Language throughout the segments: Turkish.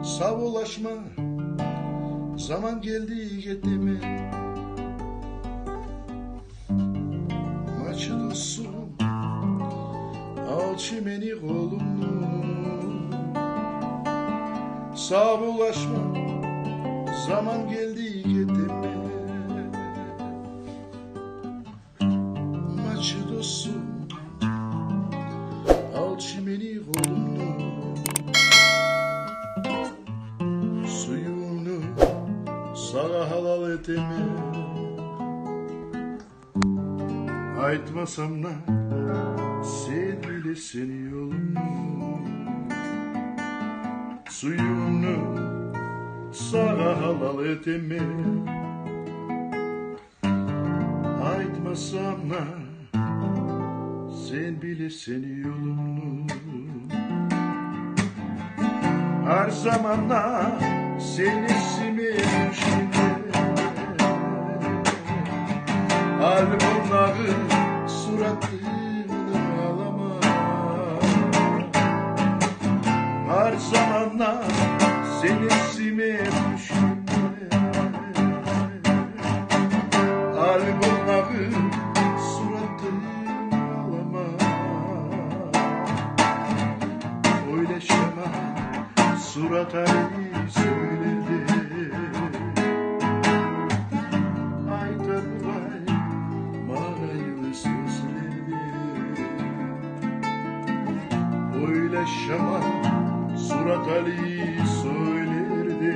Sağolaşma zaman geldi gitti mi? Maçı dostum al çimeni kolunu. Sağolaşma zaman geldi gitti mi? Maçı dostum al çimeni kolunu. Suyunu sana halal etme. Aytmasam da sen bilirsin yolunu. Suyunu sana halal etme. Aytmasam da sen bilirsin yolunu. Her zamanla senin ismin şimdi. Albümleri suratını ağlama. Her zamanla senin ismin şimdi. Albümleri suratını ağlama. Öyle şema surat Ali söyledi. Aytar vay manayı sözlerdi. Öyle şema surat Ali söylerdi.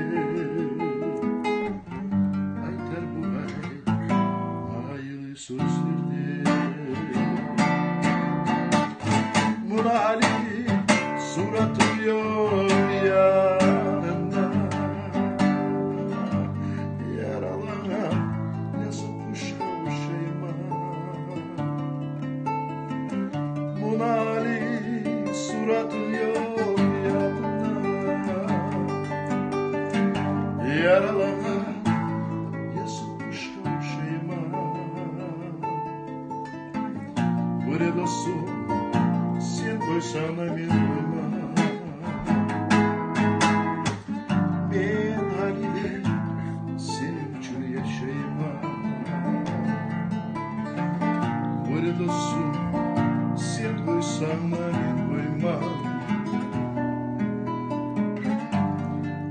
Aytar vay manayı sözlerdi. Muna Ali suratı yok yanında. Yaralana yazıp kuşa şeyma. Munali suratı yok yanında. Yaralana yazıp kuşa şeyma. Bre dostum sen koysana bir koyma. Ben halide senin için yaşayma. Bre dostum sen koysana bir koyma.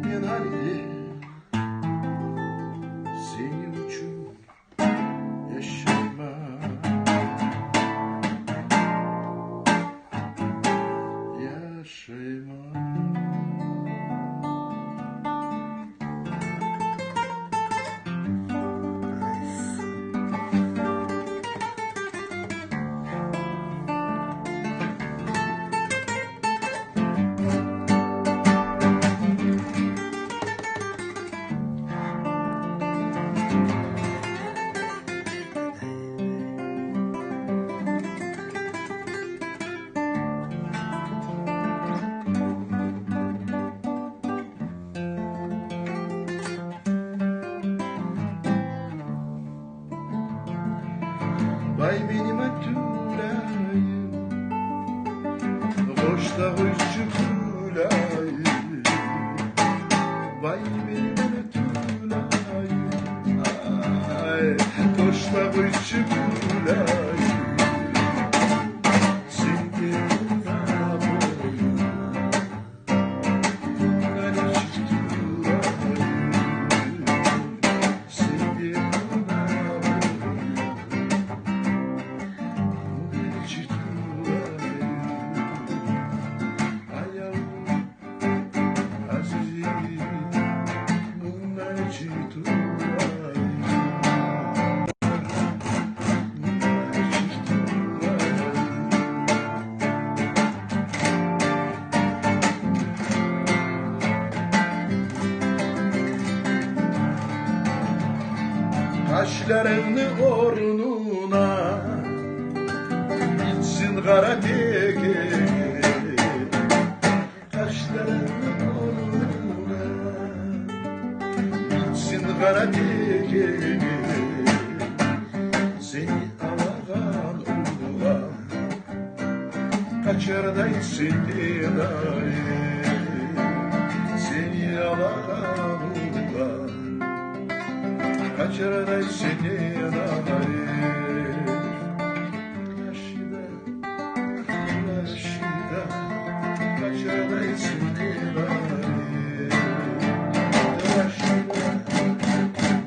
Ben halide senin için yaşayma. Yaşayma. Vay benim Abdüllayım, hoşta hoşçu Kulayım. Vay benim Abdüllayım, ay, hoşta hoşçu Kulayım. Kaşlarını ornuna bitsin kara teke. Kaşlarını ornuna bitsin kara teke. Seni alakan oğlan kaç kaçırdaysın dayı, seni alaramılar, kaçırdaysın dayı. Raşida, Raşida, kaçırdaysın dayı. Raşida,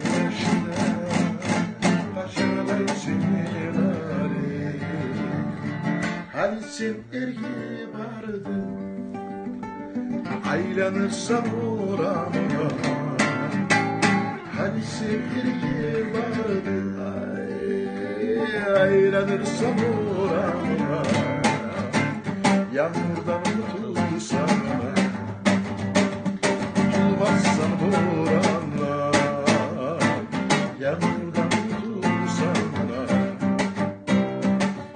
Raşida, kaçırdaysın dayı. Hani sen erkeğe vardın, aylanırsan uğramına. Hani sen erkeğe vardın, aylanırsan uğramına. Yağmurdan unutulsan, unutulmazsan uğramına. Yağmurdan unutulsan,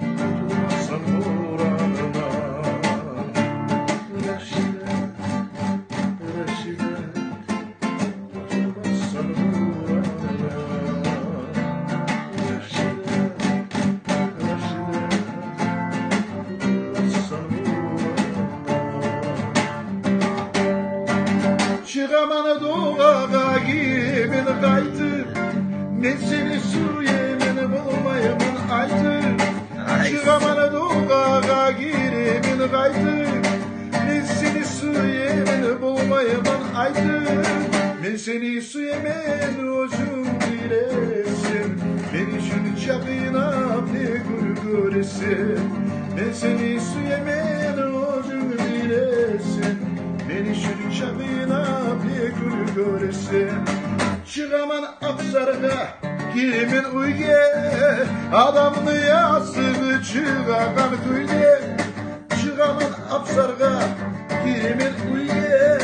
unutulmazsan uğramına. Raşida, Raşida, unutulmazsan uğramına. Raşida, Raşida, unutulmazsan uğramına. Çıkamana doğağa gimin kaydı, ne seni su yemin bulmayımın aydı. Çıkamana doğağa gimin kaydı, ne seni su yemin bulmayımın aydı. Ben seni su yemen özüm bilesin, beni şunu çakına ne gül göresin. Ben seni su yemen özüm bilesin, beni şunu çakına ne gül göresin. Çıkaman apsarga kimin uyge, adamını yasını çıkakan kuyde. Çıkaman apsarga kimin uyge,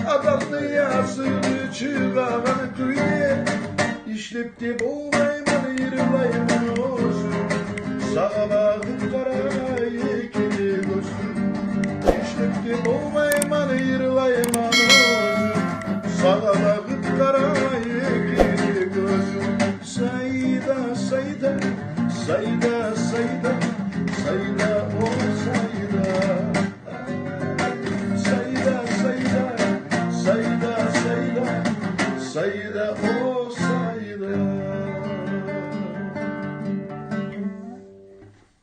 adamını yasını çıkakan kuyde. İşlep de boğmayman yırlayman olsun, sağa bakıp kara yekili gözüm. İşlep de boğmayman yırlayman olsun, sağa bakıp kara